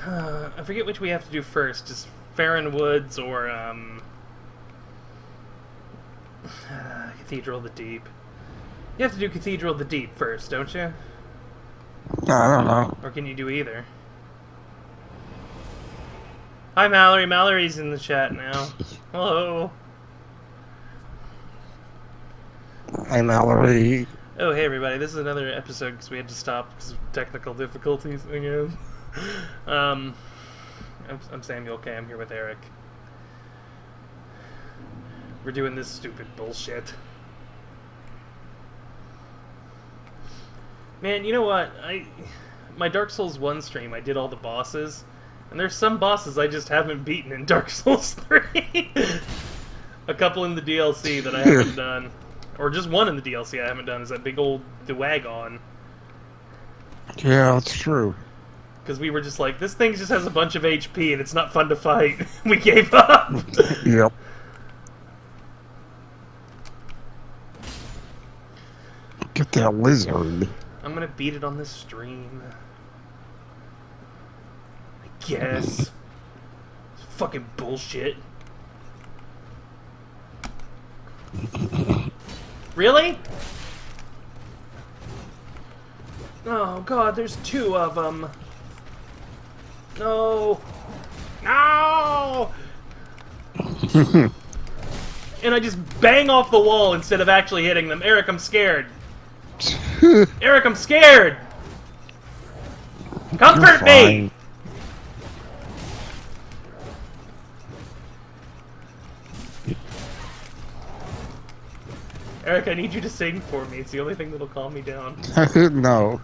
I forget which we have to do first. Just Farron Woods or Cathedral of the Deep. You have to do Cathedral of the Deep first, don't you? I don't know. Or can you do either? Hi, Mallory. Mallory's in the chat now. Hello. Hi, Mallory. Oh, hey, everybody. This is another episode because we had to stop because of technical difficulties again. I'm Samuel K. I'm here with Eric. We're doing this stupid bullshit. Man, you know what? My Dark Souls 1 stream, I did all the bosses, and there's some bosses I just haven't beaten in Dark Souls 3. A couple in the DLC that I haven't done. Or just one in the DLC I haven't done is that big old Duagon. Yeah, that's true. Because we were just like, this thing just has a bunch of HP and it's not fun to fight. We gave up. Yep. Get that lizard. I'm gonna beat it on this stream. I guess. It's fucking bullshit. Really? Oh god, there's two of them. No. No! And I just bang off the wall instead of actually hitting them. Eric, I'm scared. Eric, I'm scared! Comfort me! Eric, I need you to sing for me. It's the only thing that'll calm me down. No.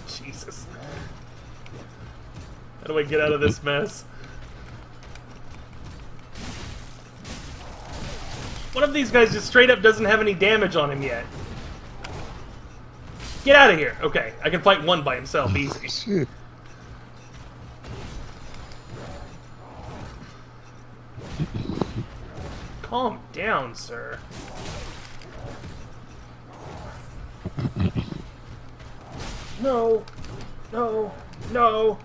Jesus. How do I get out of this mess? One of these guys just straight up doesn't have any damage on him yet. Get out of here! Okay, I can fight one by himself, easy. Calm down, sir. No! No! No!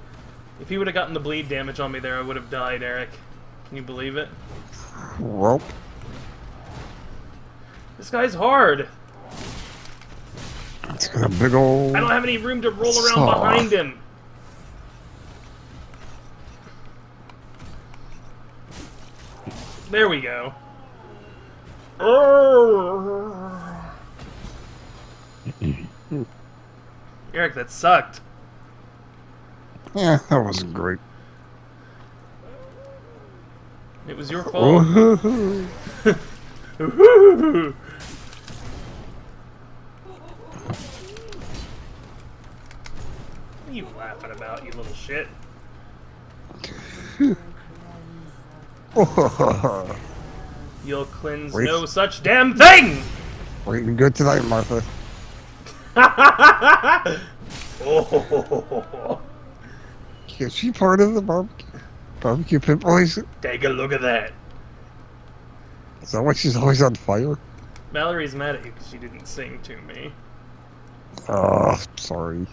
If he would have gotten the bleed damage on me there, I would have died, Eric. Can you believe it? Well. This guy's hard! It's got a big old... I don't have any room to roll around behind him! There we go. Eric, that sucked. Yeah, that wasn't great. It was your fault. What are you laughing about, you little shit? You'll cleanse no such damn thing! Waiting good tonight, Martha. Oh. Is she part of the barbecue pit boys? Take a look at that. Is that why she's always on fire? Mallory's mad at you because she didn't sing to me. Oh, sorry.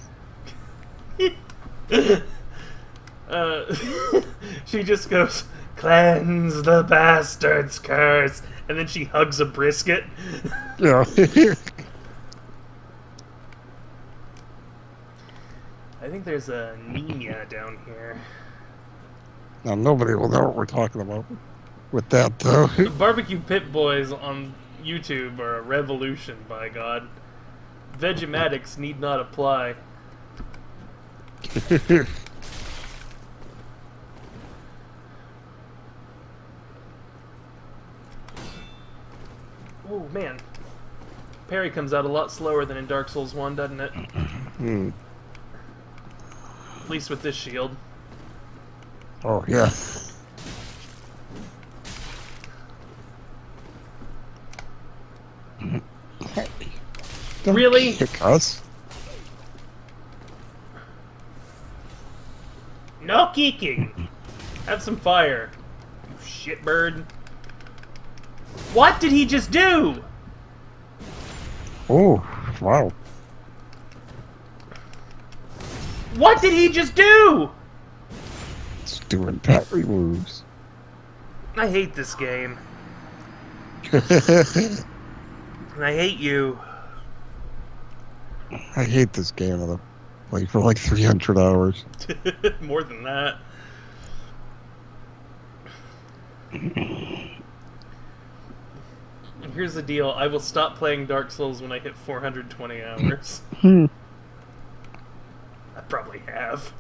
She just goes, cleanse the bastard's curse, and then she hugs a brisket. Yeah. I think there's a Nina down here. Now, nobody will know what we're talking about with that, though. The Barbecue Pit Boys on YouTube are a revolution, by God. Vegematics need not apply. Oh, man. Parry comes out a lot slower than in Dark Souls 1, doesn't it? At least with this shield. Oh, yeah. Hey, don't Really? kick us. No kicking! Have some fire, you shitbird. What did he just do? Oh, wow. What did he just do? It's doing parry moves. I hate this game. And I hate you. I hate this game. I've played for like 300 hours. More than that. And here's the deal. I will stop playing Dark Souls when I hit 420 hours. I probably have,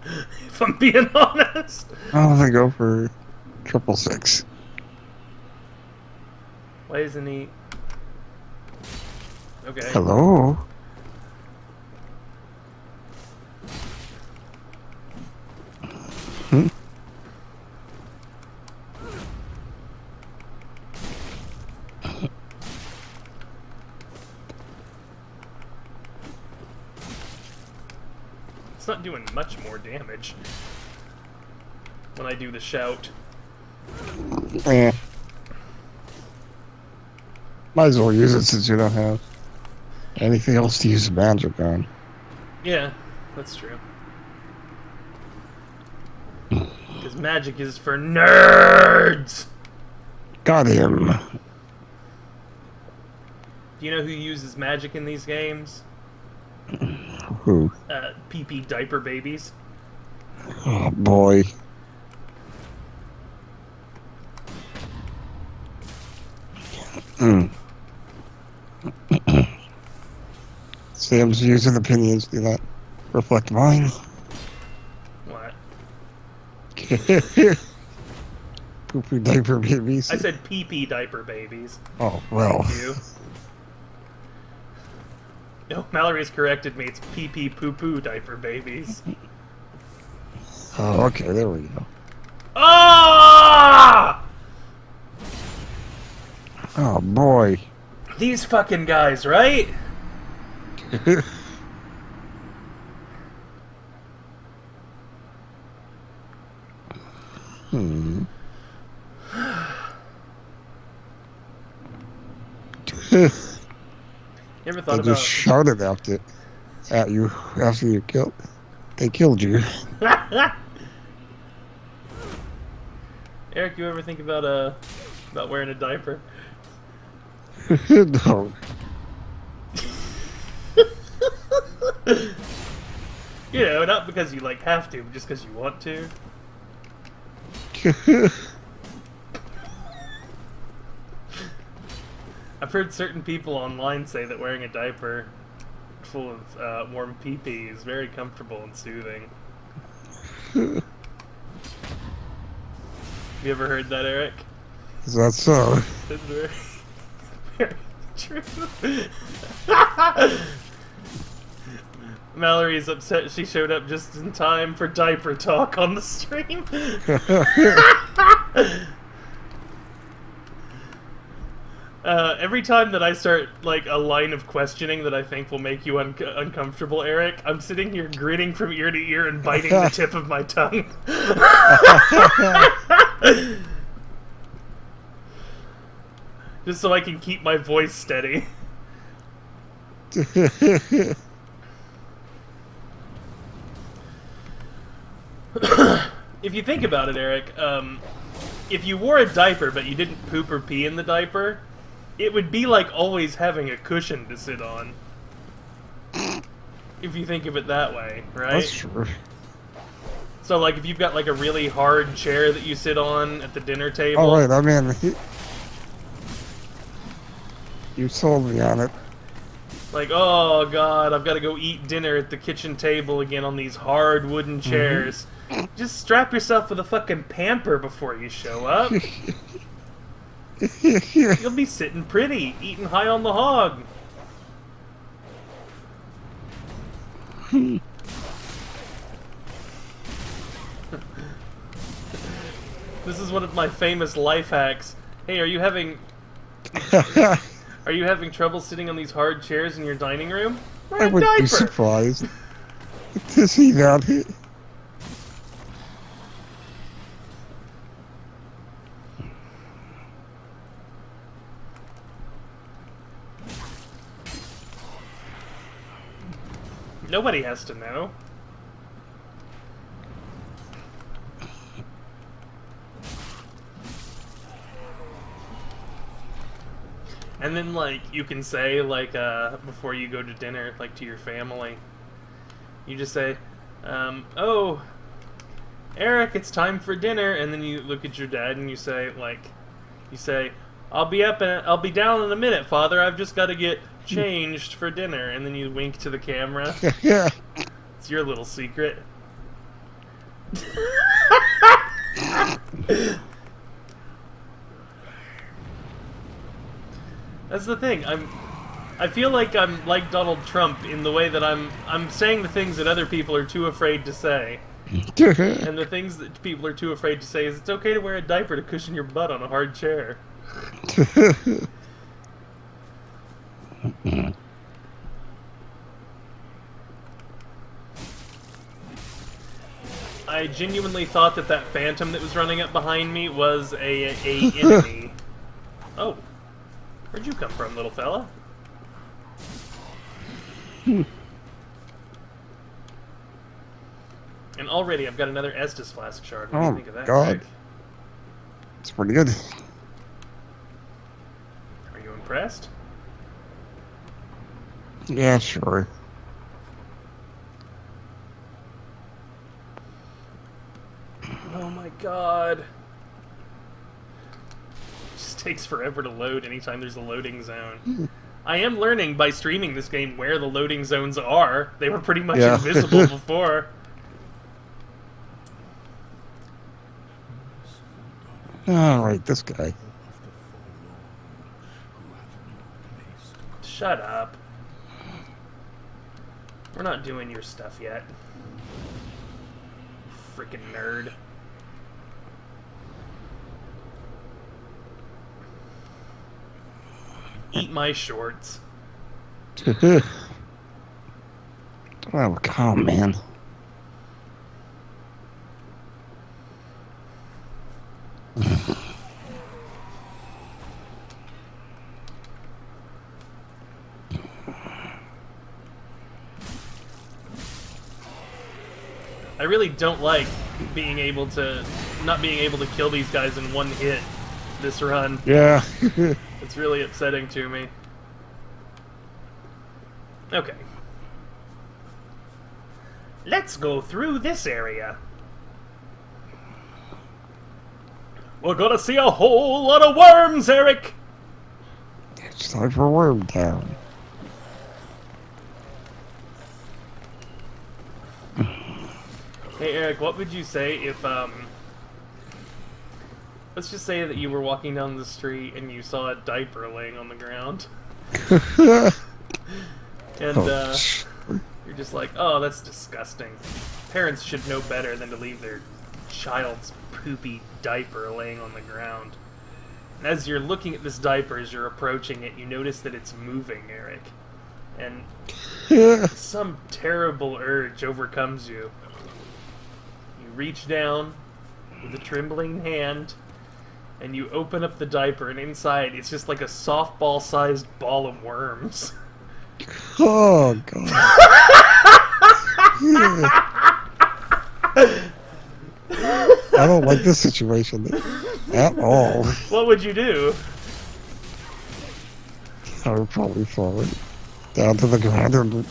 if I'm being honest. I'm gonna go for 666. Why isn't he... Okay. Hello? It's not doing much more damage when I do the shout. Eh. Might as well use it since you don't have anything else to use magic on. Yeah, that's true. Because magic is for nerds! Got him. Do you know who uses magic in these games? Who? PP diaper babies. Oh boy. Sam's views and opinions do not reflect mine. What? Poo-poo diaper babies. I said PP diaper babies. Oh, well. Thank you. No, Mallory's corrected me. It's PP poo-poo diaper babies. Oh, okay, there we go. Ah! Oh, boy. These fucking guys, right? You ever thought They about... just shouted at you after you killed. They killed you. Eric, you ever think about wearing a diaper? No. You know, not because you like have to, but just because you want to. I've heard certain people online say that wearing a diaper full of warm pee-pee is very comfortable and soothing. Have you ever heard that, Eric? Is that so? It's very, very true. Mallory's upset she showed up just in time for diaper talk on the stream. Every time that I start, like, a line of questioning that I think will make you uncomfortable, Eric, I'm sitting here grinning from ear to ear and biting the tip of my tongue. Just so I can keep my voice steady. If you think about it, Eric, if you wore a diaper but you didn't poop or pee in the diaper, it would be like always having a cushion to sit on. If you think of it that way, right? That's true. So, like, if you've got, like, a really hard chair that you sit on at the dinner table... Oh, wait, I mean... You sold me on it. Like, oh, God, I've got to go eat dinner at the kitchen table again on these hard wooden chairs. Just strap yourself with a fucking pamper before you show up. You'll be sitting pretty, eating high on the hog. This is one of my famous life hacks. Hey, are you having trouble sitting on these hard chairs in your dining room? Wear I a would diaper. be surprised to see that. Nobody has to know. And then, like, you can say, like, before you go to dinner, like, to your family, you just say, oh, Eric, it's time for dinner, and then you look at your dad and you say, like, I'll be down in a minute, Father, I've just got to get changed for dinner, and then you wink to the camera. Yeah. It's your little secret. That's the thing. I feel like I'm like Donald Trump in the way that I'm saying the things that other people are too afraid to say. And the things that people are too afraid to say is it's okay to wear a diaper to cushion your butt on a hard chair. I genuinely thought that phantom that was running up behind me was a enemy. Oh. Where'd you come from, little fella? And already I've got another Estus Flask shard. What do you think of that? God. It's pretty good. Are you impressed? Yeah, sure. Oh my god. It just takes forever to load anytime there's a loading zone. I am learning by streaming this game where the loading zones are. They were pretty much invisible before. Alright, this guy. Shut up. We're not doing your stuff yet. Freaking nerd. Eat my shorts. Oh, calm, man. I really don't like not being able to kill these guys in one hit this run. Yeah. It's really upsetting to me. Okay. Let's go through this area. We're gonna see a whole lot of worms, Eric! It's time for Worm Town. Hey, Eric, what would you say if, let's just say that you were walking down the street and you saw a diaper laying on the ground. And, you're just like, oh, that's disgusting. Parents should know better than to leave their child's poopy diaper laying on the ground. And as you're looking at this diaper, as you're approaching it, you notice that it's moving, Eric. And some terrible urge overcomes you. You reach down with a trembling hand, and you open up the diaper, and inside it's just like a softball-sized ball of worms. Oh, God. I don't like this situation at all. What would you do? I would probably fall it down to the ground and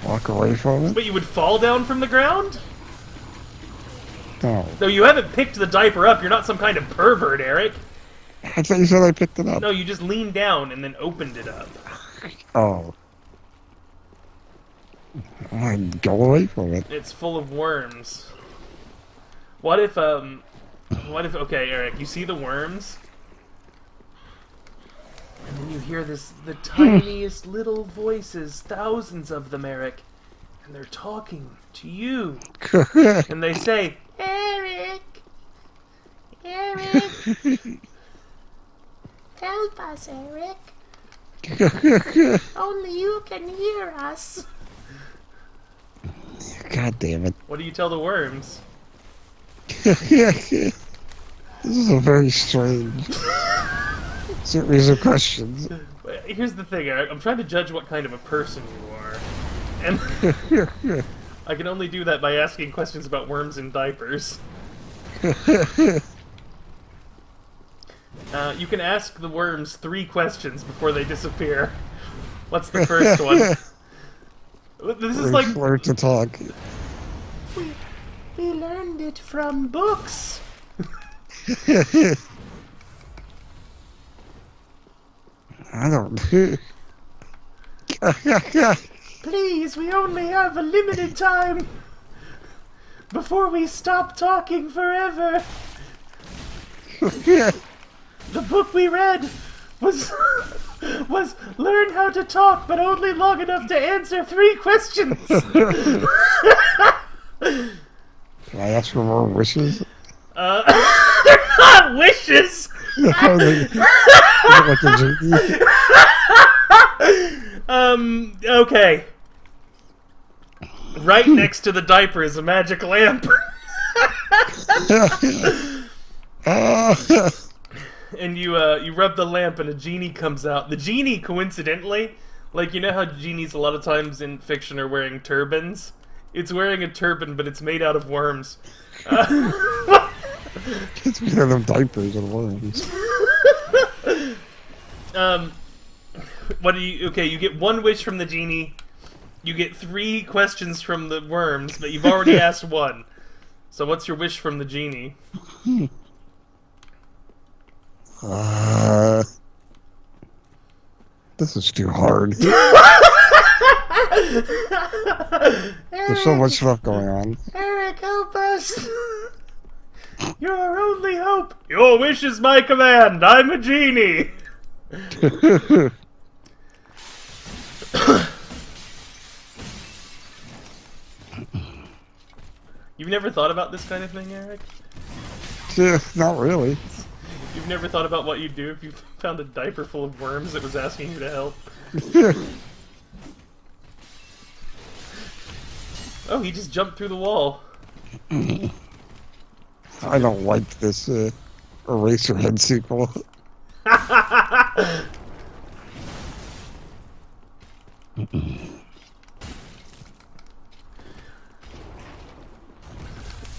walk away from it. But you would fall down from the ground? No. No, you haven't picked the diaper up. You're not some kind of pervert, Eric. I thought you said I picked it up. No, you just leaned down and then opened it up. Oh. I'd go away from it. It's full of worms. What if, okay, Eric, you see the worms? And then you hear the tiniest little voices, thousands of them, Eric. And they're talking to you. And they say, Eric! Eric! Help us, Eric! Only you can hear us. God damn it. What do you tell the worms? This is a very strange series of questions. Here's the thing, Eric. I'm trying to judge what kind of a person you are. And I can only do that by asking questions about worms in diapers. You can ask the worms 3 questions before they disappear. What's the first one? This is like... Learn to talk. We learned it from books. I don't... Please, we only have a limited time before we stop talking forever. The book we read was learn how to talk, but only long enough to answer 3 questions. Can I ask for more wishes? They're not wishes. No, like a genie. Okay. Right next to the diaper is a magic lamp. And you rub the lamp and a genie comes out. The genie, coincidentally, like, you know how genies a lot of times in fiction are wearing turbans? It's wearing a turban, but it's made out of worms. It's made out of diapers and worms. What do you... Okay, you get 1 wish from the genie. You get 3 questions from the worms, but you've already asked 1. So what's your wish from the genie? This is too hard. There's so much stuff going on. Eric, help us! You're our only hope! Your wish is my command! I'm a genie! You've never thought about this kind of thing, Eric? Not really. You've never thought about what you'd do if you found a diaper full of worms that was asking you to help? Oh, he just jumped through the wall. I don't like this Eraserhead sequel.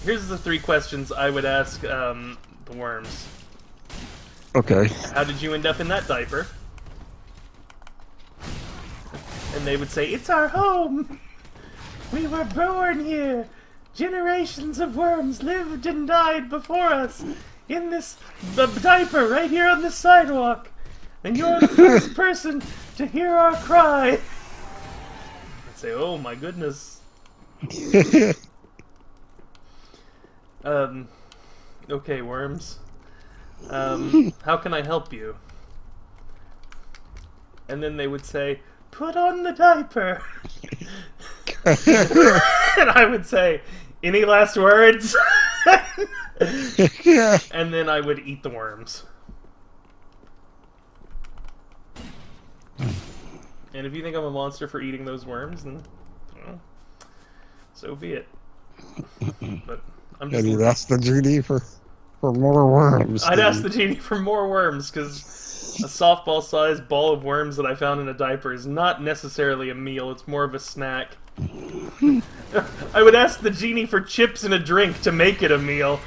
Here's the 3 questions I would ask the worms. Okay. How did you end up in that diaper? And they would say, it's our home! We were born here! Generations of worms lived and died before us in this diaper right here on the sidewalk. And you're the first person to hear our cry. I'd say, oh my goodness. Okay, worms. How can I help you? And then they would say, put on the diaper. And I would say, any last words? And then I would eat the worms. And if you think I'm a monster for eating those worms, then, well, so be it. But I'm just... And you'd ask the genie for more worms. I'd ask the genie for more worms, because a softball-sized ball of worms that I found in a diaper is not necessarily a meal, it's more of a snack. I would ask the genie for chips and a drink to make it a meal.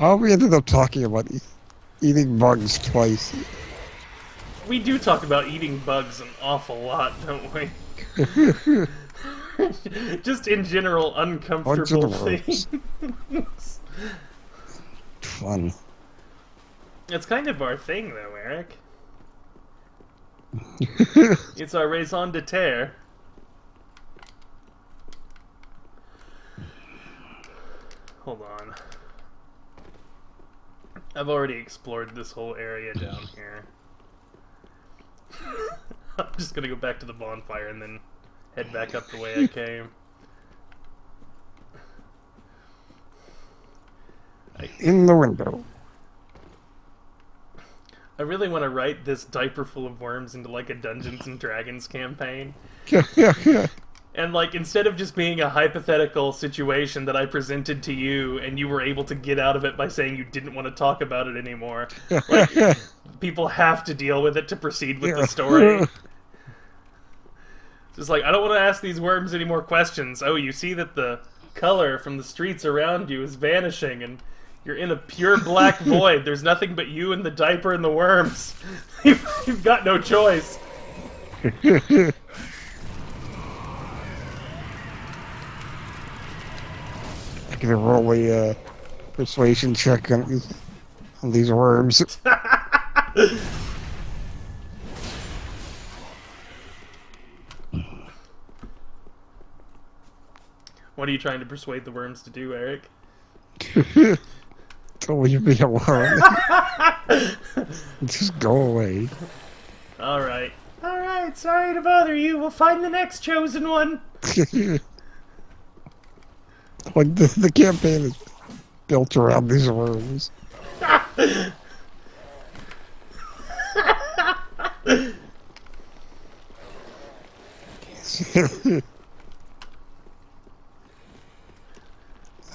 Oh, we ended up talking about eating bugs twice. We do talk about eating bugs an awful lot, don't we? Just in general, uncomfortable things. Fun. It's kind of our thing, though, Eric. It's our raison d'etre. Hold on. I've already explored this whole area down here. I'm just gonna go back to the bonfire and then head back up the way I came. In the window. I really want to write this diaper full of worms into like a Dungeons and Dragons campaign. And, like, instead of just being a hypothetical situation that I presented to you and you were able to get out of it by saying you didn't want to talk about it anymore, like, people have to deal with it to proceed with the story. Just like, I don't want to ask these worms any more questions. Oh, you see that the color from the streets around you is vanishing and you're in a pure black void. There's nothing but you and the diaper and the worms. You've got no choice. I can roll a persuasion check on these worms. What are you trying to persuade the worms to do, Eric? Don't leave me alone. Just go away. Alright. Alright, sorry to bother you. We'll find the next chosen one. Like, the campaign is built around these worms.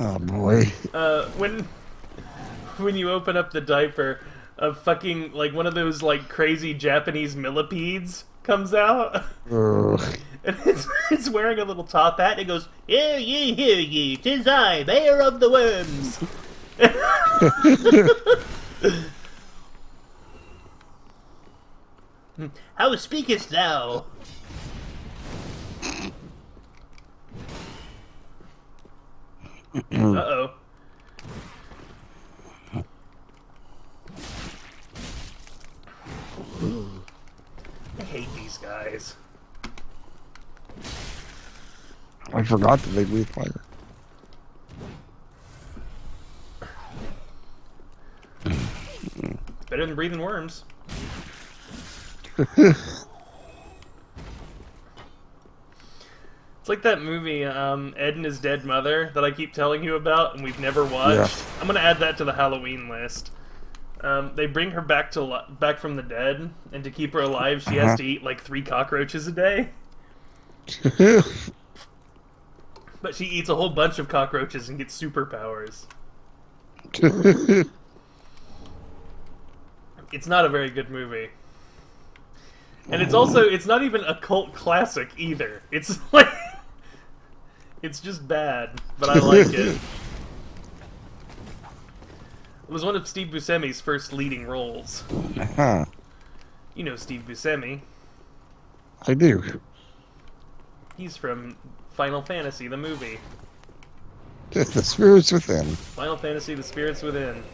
Oh boy. When you open up the diaper, a fucking, like, one of those, like, crazy Japanese millipedes comes out. And it's wearing a little top hat, and it goes, "Hear ye, 'tis I, Mayor of the Worms." How speakest thou? Uh-oh. I hate these guys. I forgot that they breathe fire. It's better than breathing worms. It's like that movie, Ed and His Dead Mother, that I keep telling you about and we've never watched. Yeah. I'm gonna add that to the Halloween list. They bring her back from the dead, and to keep her alive, she has to eat like 3 cockroaches a day. But she eats a whole bunch of cockroaches and gets superpowers. It's not a very good movie. And it's not even a cult classic either. It's like, it's just bad, but I like it. It was one of Steve Buscemi's first leading roles. You know Steve Buscemi. I do. He's from Final Fantasy, the movie. The Spirits Within. Final Fantasy, The Spirits Within.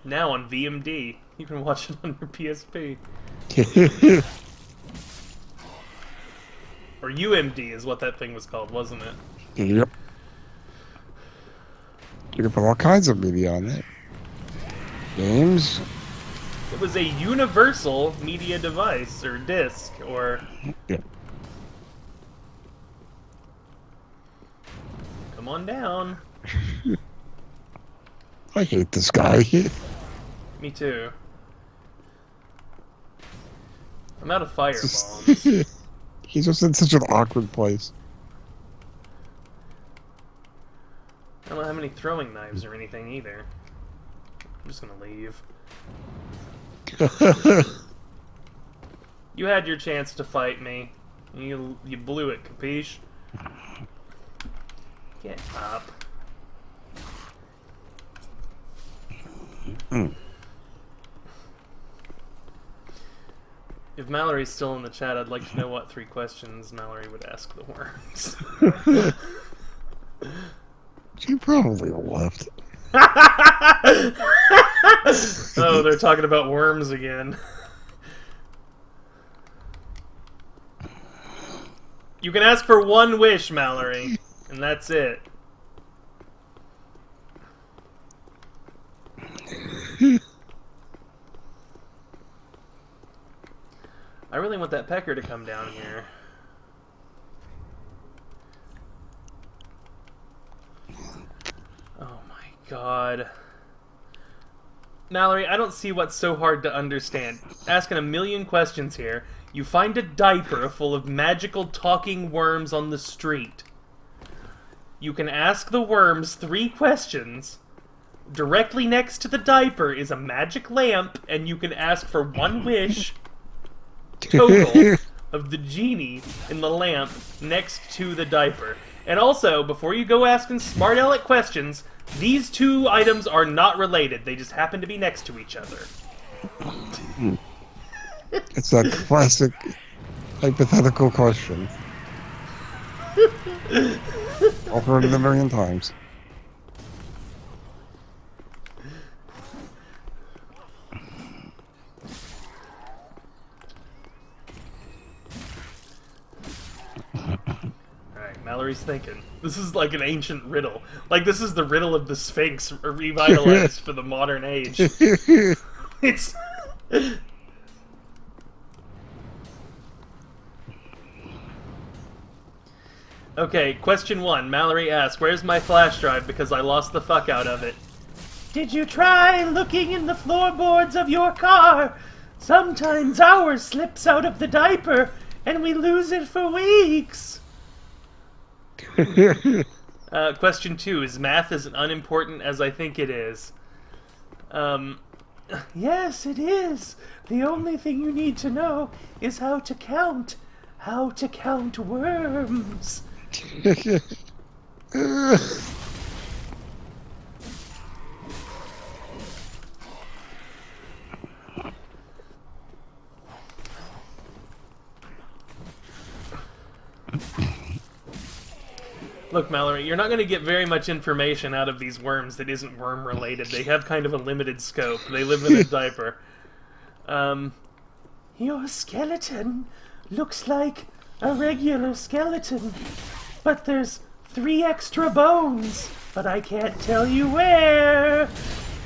Now on VMD. You can watch it on your PSP. Or UMD is what that thing was called, wasn't it? Yep. You can put all kinds of media on it. Games. It was a universal media device, or disc, or... Yeah. Come on down. I hate this guy. Me too. I'm out of fire bombs. He's just in such an awkward place. I don't have any throwing knives or anything either. I'm just gonna leave. You had your chance to fight me. You blew it, capiche? Get up. If Mallory's still in the chat, I'd like to know what 3 questions Mallory would ask the worms. She probably left. Oh, they're talking about worms again. You can ask for 1 wish, Mallory, and that's it. I really want that pecker to come down here. Oh my god. Mallory, I don't see what's so hard to understand. Asking a million questions here. You find a diaper full of magical talking worms on the street. You can ask the worms 3 questions. Directly next to the diaper is a magic lamp, and you can ask for 1 wish total of the genie in the lamp next to the diaper. And also, before you go asking smart aleck questions, these 2 items are not related. They just happen to be next to each other. It's that classic hypothetical question. I've heard it a million times. Alright, Mallory's thinking. This is like an ancient riddle. Like, this is the riddle of the Sphinx revitalized for the modern age. It's... Okay, question 1. Mallory asks, where's my flash drive because I lost the fuck out of it? Did you try looking in the floorboards of your car? Sometimes ours slips out of the diaper and we lose it for weeks. Question 2. Is math as unimportant as I think it is? Yes, it is. The only thing you need to know is how to count. How to count worms. Look, Mallory, you're not going to get very much information out of these worms that isn't worm-related. They have kind of a limited scope. They live in a diaper. Your skeleton looks like a regular skeleton, but there's 3 extra bones, but I can't tell you where.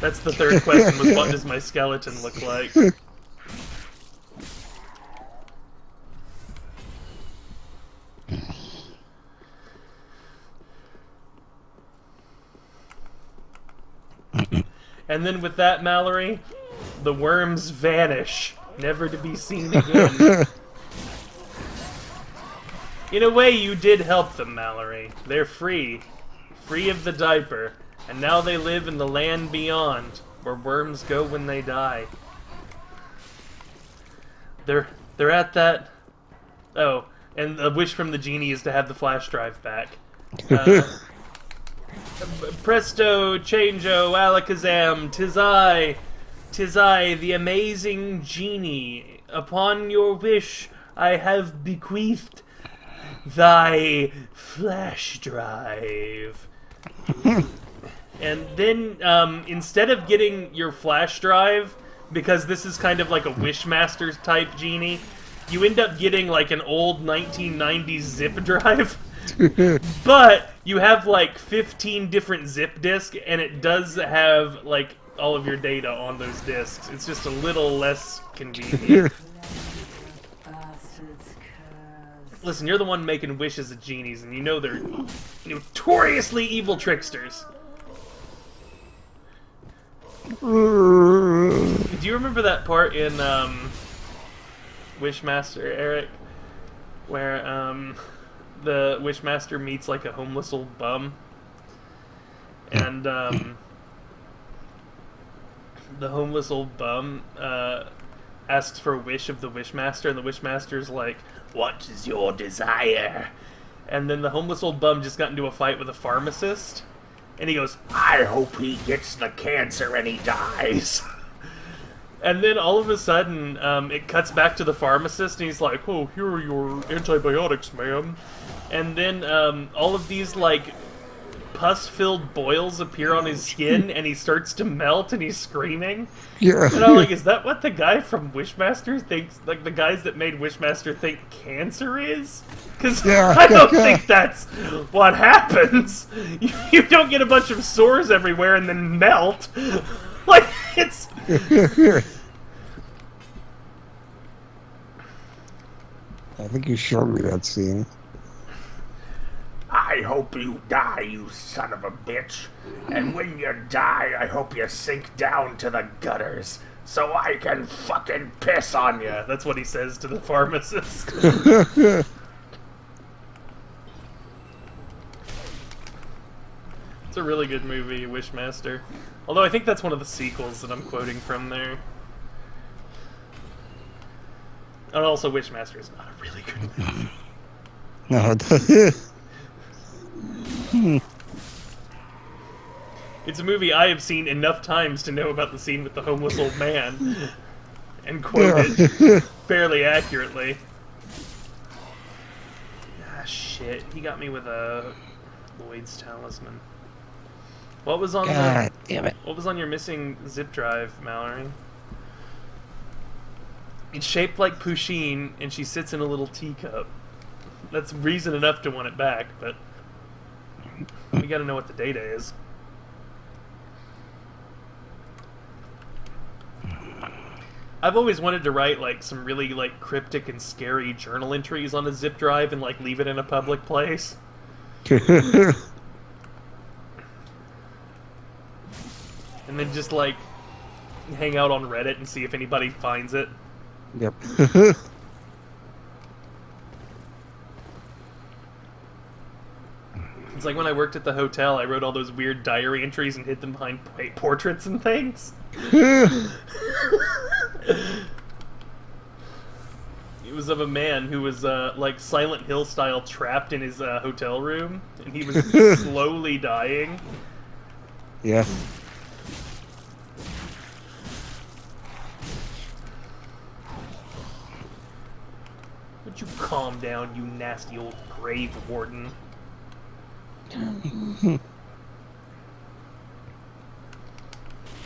That's the 3rd question, was what does my skeleton look like? And then with that, Mallory, the worms vanish, never to be seen again. In a way, you did help them, Mallory. They're free. Free of the diaper. And now they live in the land beyond, where worms go when they die. They're at that... Oh, and a wish from the genie is to have the flash drive back. Presto, changeo, alakazam, 'tis I, the amazing genie. Upon your wish, I have bequeathed thy flash drive. And then, instead of getting your flash drive, because this is kind of like a Wishmaster type genie, you end up getting like an old 1990s zip drive. But you have like 15 different zip disks, and it does have like all of your data on those disks. It's just a little less convenient. Listen, you're the one making wishes at genies, and you know they're notoriously evil tricksters. Do you remember that part in Wishmaster, Eric, where the Wishmaster meets like a homeless old bum, and the homeless old bum asks for a wish of the Wishmaster, and the Wishmaster's like, "What is your desire?" And then the homeless old bum just got into a fight with a pharmacist, and he goes, "I hope he gets the cancer and he dies." And then all of a sudden, it cuts back to the pharmacist, and he's like, "Oh, here are your antibiotics, ma'am." And then all of these, like, pus-filled boils appear on his skin, and he starts to melt, and he's screaming. Yeah. And I'm like, is that what the guy from Wishmaster thinks, like, the guys that made Wishmaster think cancer is? Because I don't think that's what happens. You don't get a bunch of sores everywhere and then melt. Like, it's... I think you showed me that scene. I hope you die, you son of a bitch. And when you die, I hope you sink down to the gutters so I can fucking piss on you. That's what he says to the pharmacist. It's a really good movie, Wishmaster. Although I think that's one of the sequels that I'm quoting from there. And also, Wishmaster is not a really good movie. No, It's a movie I have seen enough times to know about the scene with the homeless old man and quote it fairly accurately. Ah, shit. He got me with a Lloyd's Talisman. What was on God damn it. What was on your missing zip drive, Mallory? It's shaped like Pusheen, and she sits in a little teacup. That's reason enough to want it back, but we gotta know what the data is. I've always wanted to write like some really like cryptic and scary journal entries on a zip drive and like leave it in a public place. And then just like hang out on Reddit and see if anybody finds it. Yep. It's like when I worked at the hotel, I wrote all those weird diary entries and hid them behind portraits and things. It was of a man who was like Silent Hill style trapped in his hotel room, and he was slowly dying. Yeah. Would you calm down, you nasty old grave warden?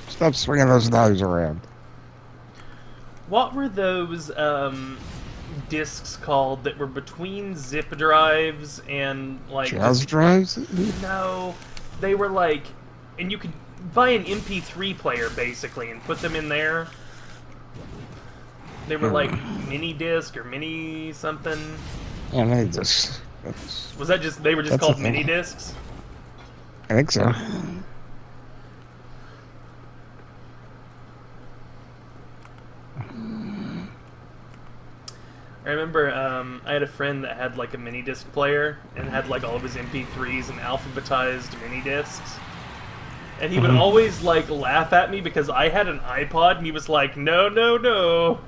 Stop swinging those knives around. What were those discs called that were between zip drives and like Jazz drives? No, they were like, and you could buy an MP3 player basically and put them in there. They were like mini disc or mini something. Yeah, mini discs. Was that just, they were just called mini discs? I think so. I remember I had a friend that had like a mini disc player and had like all of his MP3s and alphabetized mini discs. And he would always like laugh at me because I had an iPod and he was like, no, no, no.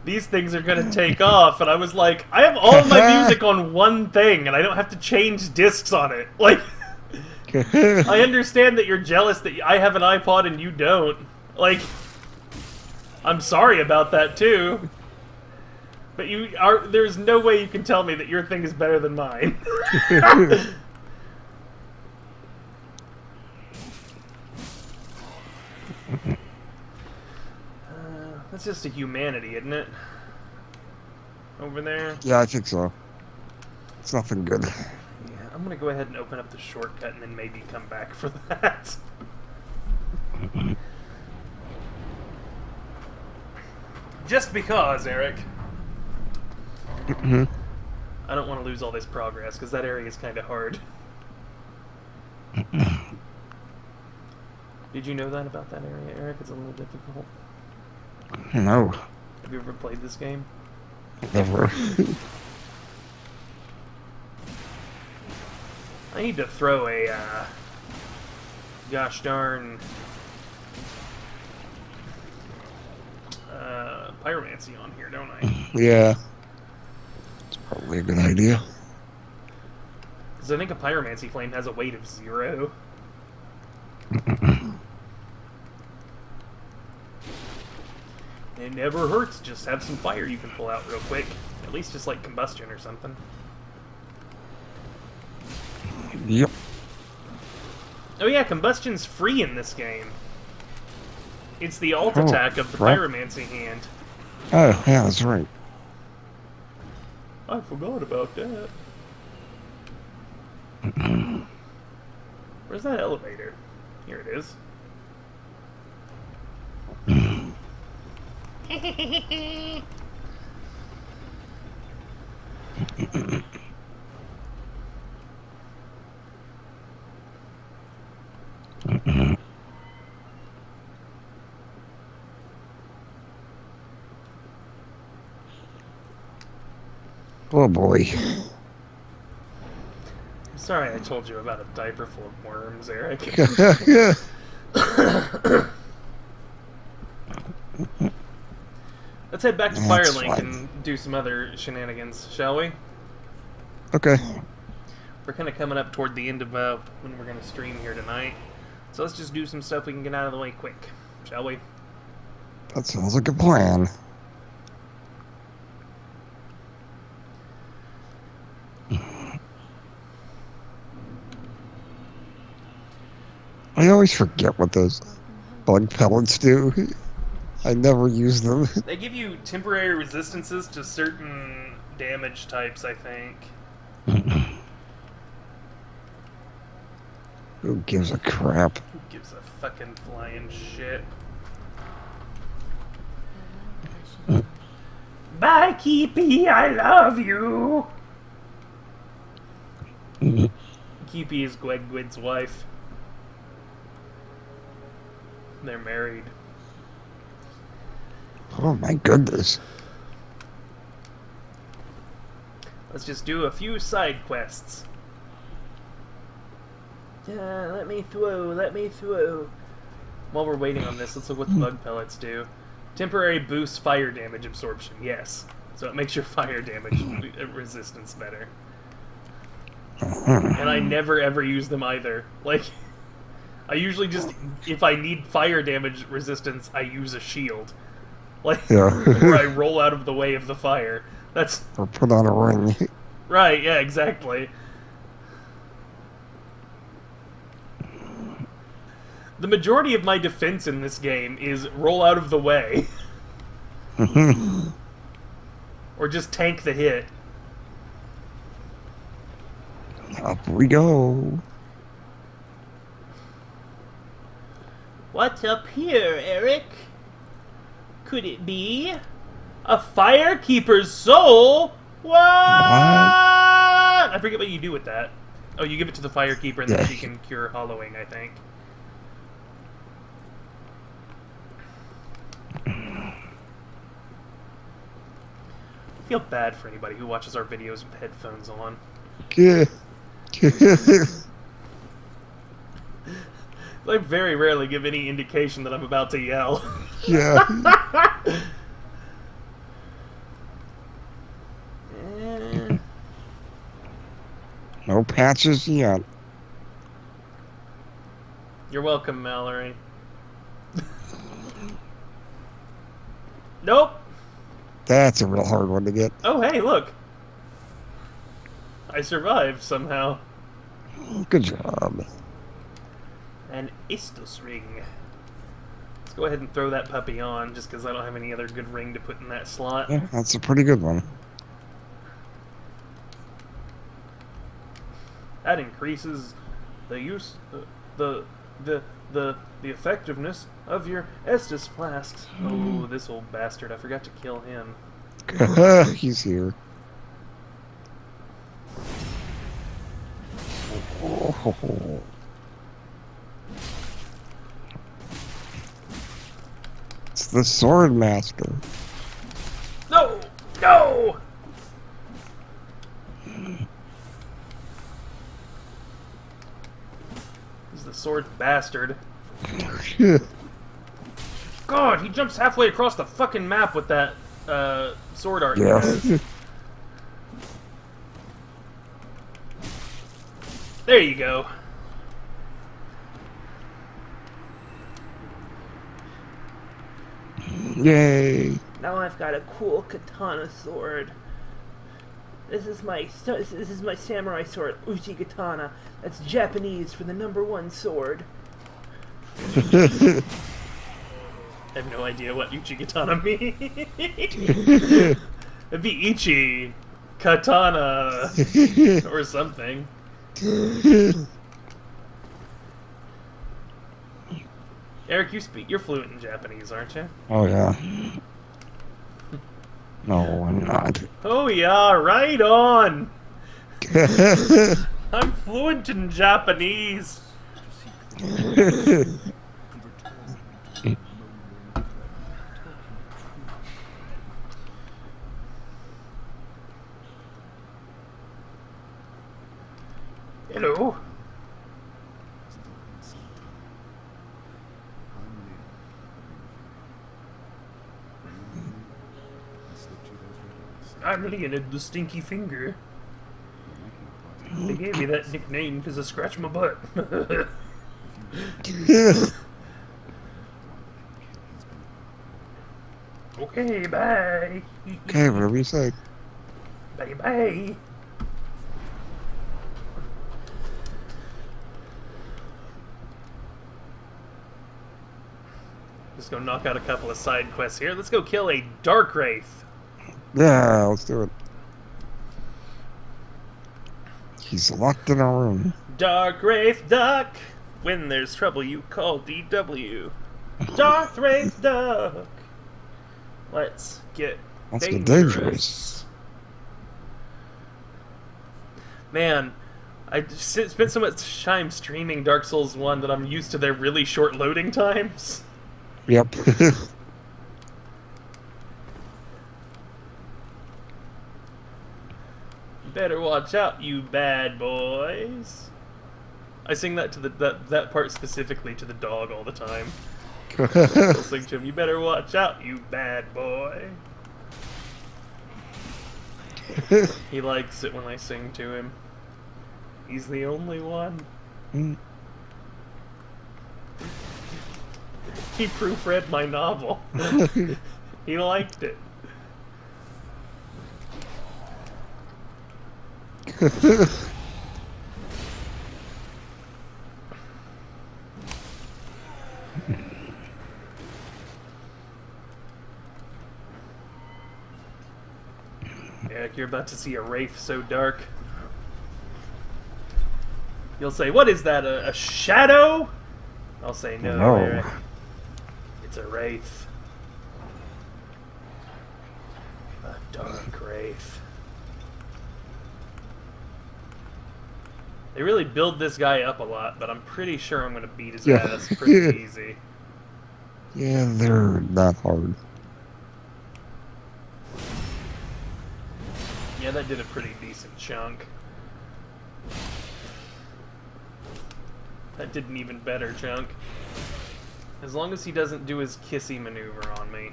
These things are gonna take off, and I was like, I have all of my music on one thing, and I don't have to change discs on it. Like, I understand that you're jealous that I have an iPod and you don't. Like, I'm sorry about that too. But there's no way you can tell me that your thing is better than mine. That's just a humanity, isn't it? Over there? Yeah, I think so. It's nothing good. Yeah, I'm gonna go ahead and open up the shortcut and then maybe come back for that. Just because, Eric. I don't want to lose all this progress, because that area is kind of hard. Did you know that about that area, Eric? It's a little difficult. No. Have you ever played this game? Never. I need to throw a, gosh darn, pyromancy on here, don't I? Yeah. It's probably a good idea. Because I think a pyromancy flame has a weight of 0. It never hurts, just have some fire you can pull out real quick. At least just like combustion or something. Yep. Oh yeah, combustion's free in this game. It's the alt attack of the pyromancy hand. Oh, yeah, that's right. I forgot about that. Where's that elevator? Here it is. Oh boy. I'm sorry I told you about a diaper full of worms, Eric. Let's head back to That's Firelink fine. and do some other shenanigans, shall we? Okay. We're kind of coming up toward the end of when we're going to stream here tonight. So let's just do some stuff we can get out of the way quick, shall we? That sounds like a plan. I always forget what those bug pellets do. I never use them. They give you temporary resistances to certain damage types, I think. Who gives a crap? Who gives a fucking flying shit? Bye, Keepy, I love you! Keepy is Gwegwid's wife. They're married. Oh my goodness. Let's just do a few side quests. Let me through. While we're waiting on this, let's look what the bug pellets do. Temporary boost fire damage absorption, yes. So it makes your fire damage resistance better. And I never ever use them either. Like, I usually just, if I need fire damage resistance, I use a shield. Like, Yeah. where I roll out of the way of the fire. That's... Or put on a ring. Right, yeah, exactly. The majority of my defense in this game is roll out of the way. Or just tank the hit. Up we go. What's up here, Eric? Could it be a firekeeper's soul? What? I forget what you do with that. Oh, you give it to the firekeeper and then she can cure hollowing, I think. I feel bad for anybody who watches our videos with headphones on. Yeah. I very rarely give any indication that I'm about to yell. Yeah. No patches yet. You're welcome, Mallory. Nope. That's a real hard one to get. Oh, hey, look. I survived somehow. Good job. An Istos ring. Let's go ahead and throw that puppy on, just because I don't have any other good ring to put in that slot. Yeah, that's a pretty good one. That increases the use, the effectiveness of your Estus flasks. Oh, this old bastard! I forgot to kill him. He's here. Oh. It's the Sword Master. No! No! He's the sword bastard. God, he jumps halfway across the fucking map with that sword art. Yeah. There you go. Yay. Now I've got a cool katana sword. This is my samurai sword, Uchi Katana. That's Japanese for the #1 sword. I have no idea what Uchi Katana means. It'd be Ichi Katana or something. Eric, you're fluent in Japanese, aren't you? Oh, yeah. No, I'm not. Oh yeah, right on! I'm fluent in Japanese. Hello. I'm Leonid the Stinky Finger. They gave me that nickname because I scratch my butt. Okay, bye. Okay, whatever you say. Bye bye. Just gonna knock out a couple of side quests here. Let's go kill a Dark Wraith. Yeah, let's do it. He's locked in our room. Dark Wraith Duck. When there's trouble, you call DW. Dark Wraith Duck. Let's get dangerous. Man, I spent so much time streaming Dark Souls 1 that I'm used to their really short loading times. Yep. Better watch out, you bad boys. I sing that to that part specifically to the dog all the time. I'll sing to him, you better watch out, you bad boy. He likes it when I sing to him. He's the only one. He proofread my novel. He liked it. Yeah, you're about to see a wraith so dark. You'll say, what is that, a shadow? I'll say, no, Eric. It's a wraith. A dark wraith. They really build this guy up a lot, but I'm pretty sure I'm going to beat his ass pretty easy. Yeah, they're not hard. Yeah, that did a pretty decent chunk. That did an even better chunk. As long as he doesn't do his kissy maneuver on me.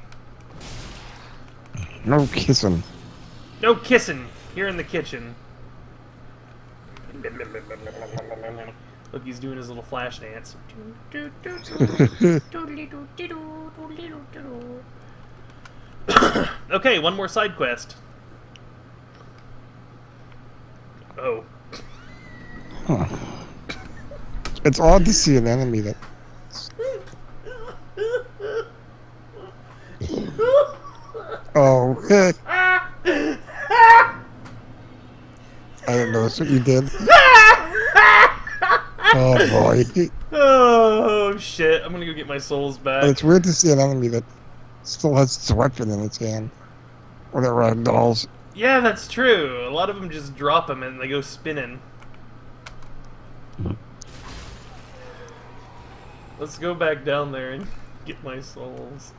No kissing. No kissing! Here in the kitchen. Look, he's doing his little flash dance. Okay, one more side quest. Oh. Huh. It's odd to see an enemy that... Oh. I didn't notice what you did. Oh boy. Oh shit, I'm gonna go get my souls back. But it's weird to see an enemy that still has its weapon in its hand. Or that ragdolls. Yeah, that's true. A lot of them just drop them and they go spinning. Let's go back down there and get my souls.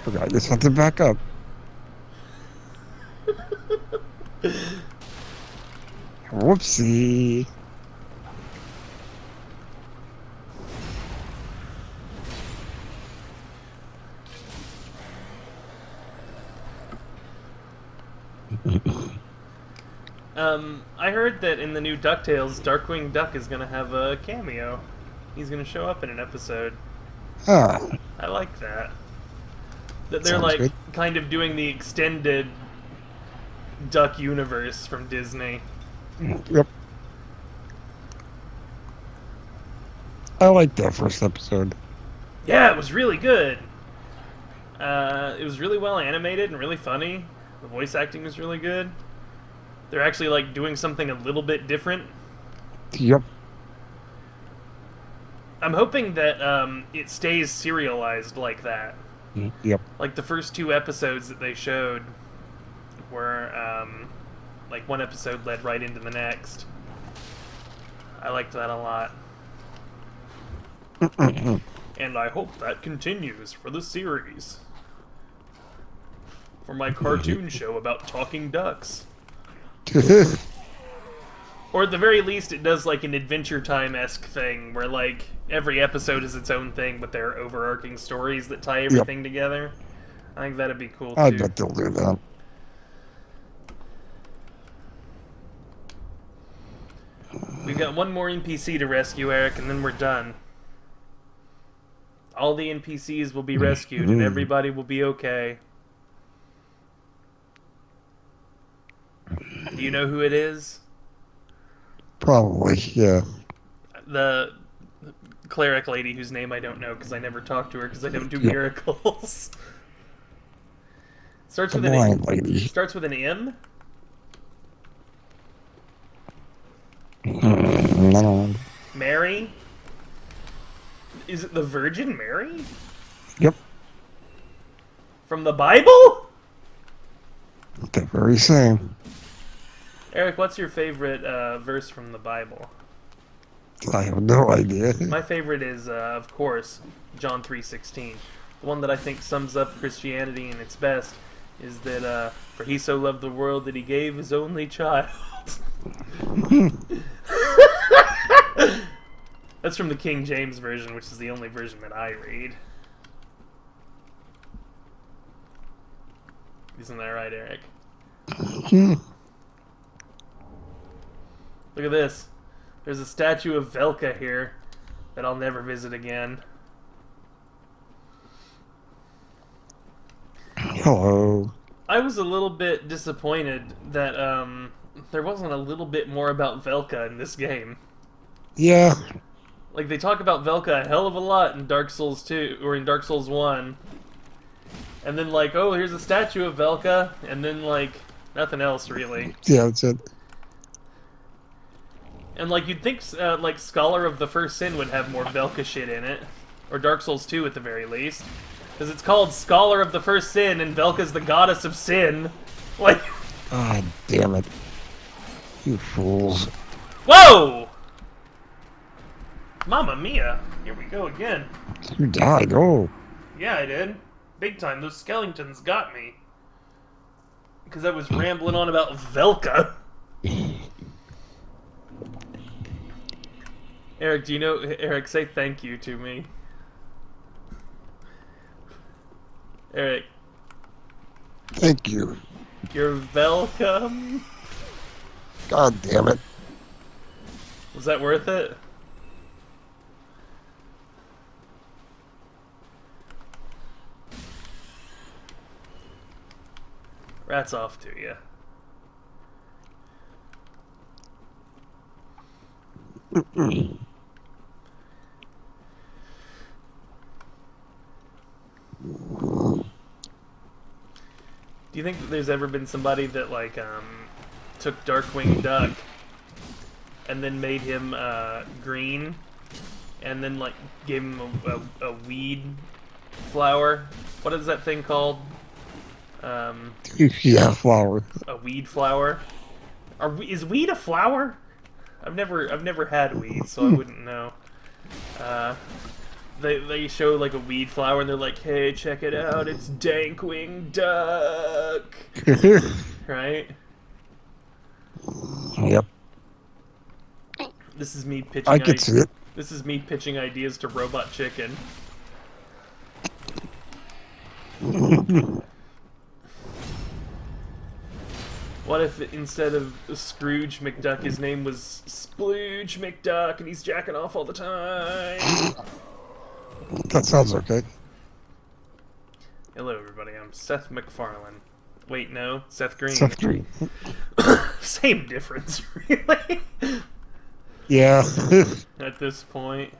Okay, I just have to back up. Whoopsie. I heard that in the new DuckTales, Darkwing Duck is gonna have a cameo. He's gonna show up in an episode. Ah. I like that. That they're Sounds like good. kind of doing the extended Duck universe from Disney. Yep. I liked that first episode. Yeah, it was really good. It was really well animated and really funny. The voice acting was really good. They're actually like doing something a little bit different. Yep. I'm hoping that it stays serialized like that. Yep. Like the first two episodes that they showed were like one episode led right into the next. I liked that a lot. And I hope that continues for the series. For my cartoon show about talking ducks. Or at the very least, it does like an Adventure Time-esque thing, where like every episode is its own thing, but there are overarching stories that tie everything together. I think that'd be cool too. I bet they'll do that. We've got one more NPC to rescue, Eric, and then we're done. All the NPCs will be rescued, and everybody will be okay. Do you know who it is? Probably, yeah. The cleric lady whose name I don't know because I never talk to her because I don't do miracles. Starts with an blind lady. Starts with an M. No. Mary. Is it the Virgin Mary? Yep. From the Bible? The very same. Eric, what's your favorite verse from the Bible? I have no idea. My favorite is, of course, John 3:16. The one that I think sums up Christianity in its best is that, for he so loved the world that he gave his only child. That's from the King James Version, which is the only version that I read. Isn't that right, Eric? Look at this. There's a statue of Velka here that I'll never visit again. Hello. I was a little bit disappointed that there wasn't a little bit more about Velka in this game. Yeah. Like, they talk about Velka a hell of a lot in Dark Souls 2, or in Dark Souls 1. And then, like, oh, here's a statue of Velka, and then, like, nothing else, really. Yeah, that's it. And, like, you'd think, like, Scholar of the First Sin would have more Velka shit in it. Or Dark Souls 2, at the very least. Because it's called Scholar of the First Sin, and Velka's the goddess of sin. Like... Ah, damn it. You fools. Whoa! Mamma mia. Here we go again. You died, oh. Yeah, I did. Big time. Those skeletons got me. Because I was rambling on about Velka. Eric, do you know... Eric, say thank you to me. Eric. Thank you. You're welcome. God damn it. Was that worth it? Rats off to you. Do you think that there's ever been somebody that, like, took Darkwing Duck and then made him green and then, like, gave him a weed flower? What is that thing called? Yeah, flower. A weed flower? Is weed a flower? I've never had weed, so I wouldn't know. They show like a weed flower and they're like, hey, check it out, it's Dankwing Duck. Right? Yep. This is me pitching I can see it. This is me pitching ideas to Robot Chicken. What if instead of Scrooge McDuck, his name was Splooge McDuck, and he's jacking off all the time? That sounds okay. Hello, everybody. I'm Seth MacFarlane. Wait, no, Seth Green. Seth Green. Same difference, really. Yeah. At this point.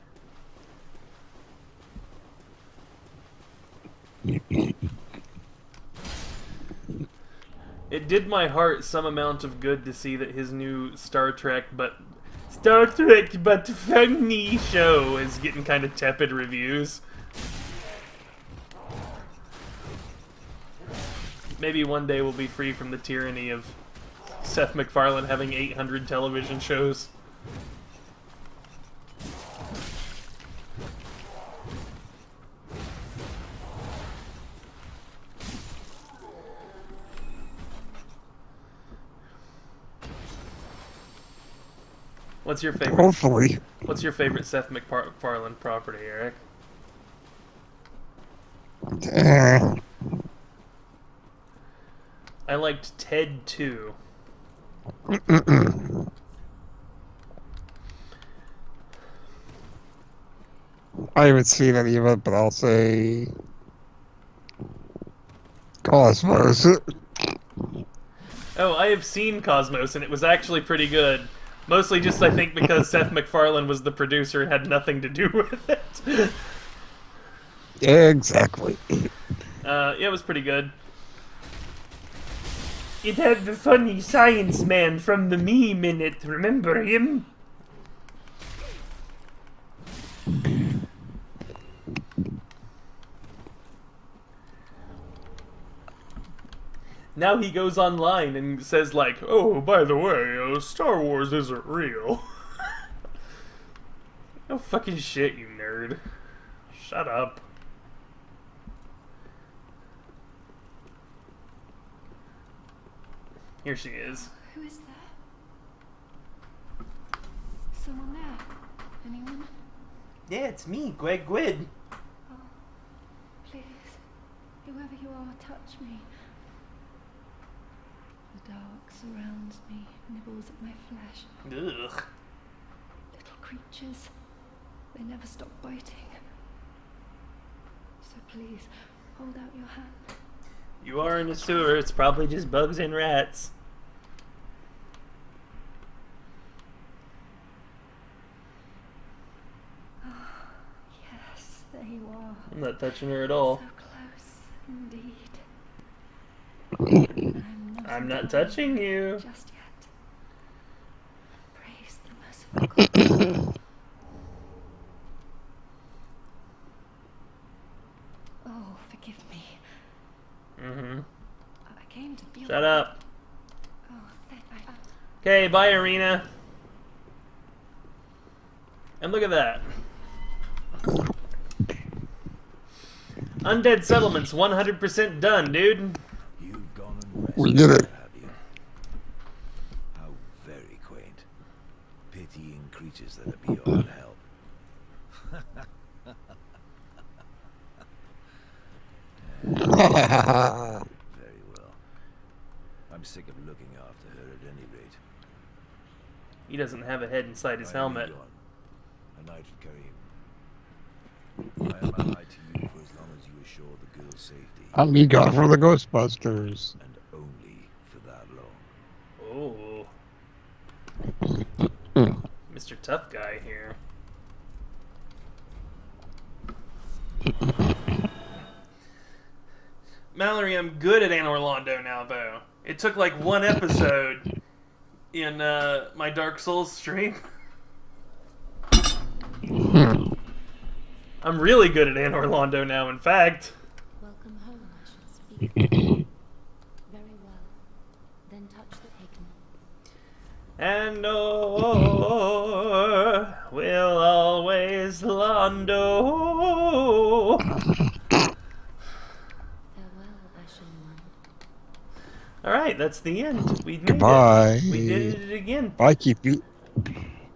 It did my heart some amount of good to see that his new Star Trek but funny show is getting kind of tepid reviews. Maybe one day we'll be free from the tyranny of Seth MacFarlane having 800 television shows. What's your favorite? Hopefully. What's your favorite Seth MacFarlane property, Eric? I liked Ted 2. I haven't seen any of it, but I'll say Cosmos. Oh, I have seen Cosmos, and it was actually pretty good. Mostly just, I think, because Seth MacFarlane was the producer and had nothing to do with it. Exactly. Yeah, it was pretty good. It had the funny science man from the meme in it, remember him? Now he goes online and says like, oh, by the way, Star Wars isn't real. No fucking shit, you nerd. Shut up. Here she is. Who is there? Someone there? Anyone? Yeah, it's me, Gweg Gwyd. Oh, please. Whoever you are, touch me. The dark surrounds me, nibbles at my flesh. Ugh. Little creatures. They never stop biting. So please, hold out your hand. You are in a sewer, it's probably just bugs and rats. Yes, there you are. I'm not touching her at all. So close, indeed. I'm not touching you. Just yet. Praise the merciful God. Oh, forgive me. Mm-hmm. I came to feel. Shut up. Oh, thank you. Okay, bye, Arena. And look at that. Undead Settlement's 100% done, dude. You've gone and We did it. have you? How very quaint. Pitying creatures that are beyond help. Very well. I'm sick of looking after her at any rate. He doesn't have a head inside his I am helmet. Egon, a knight of Karim. I am allied to you for as long as you assure the girl's safety, I'm Egon for the Ghostbusters. and only for that long. Oh. Mr. Tough Guy here. Mallory, I'm good at Anne Orlando now, though. It took like one episode in my Dark Souls stream. I'm really good at Anne Orlando now, in fact. Welcome home, I shall speak. Very well. Then touch the pigment. And will always Londo. Farewell, Ashen One. Alright, that's the end. We made Goodbye. it. We did it again. Bye, Keepy.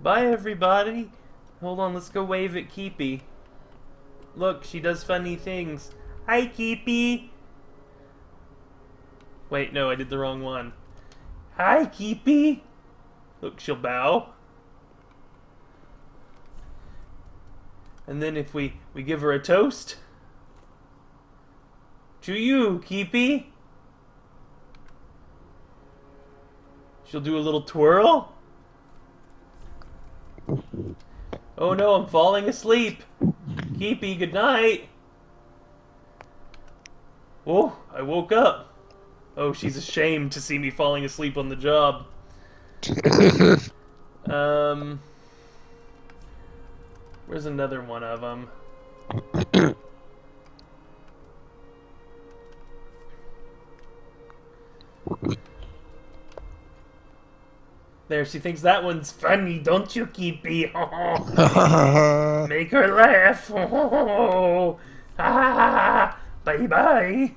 Bye, everybody. Hold on, let's go wave at Keepy. Look, she does funny things. Hi, Keepy. Wait, no, I did the wrong one. Hi, Keepy. Look, she'll bow. And then if we give her a toast. To you, Keepy. She'll do a little twirl. Oh no, I'm falling asleep. Keepy, good night. Oh, I woke up. Oh, she's ashamed to see me falling asleep on the job. Where's another one of them? There, she thinks that one's funny, don't you, Keepy? Make her laugh. Bye-bye.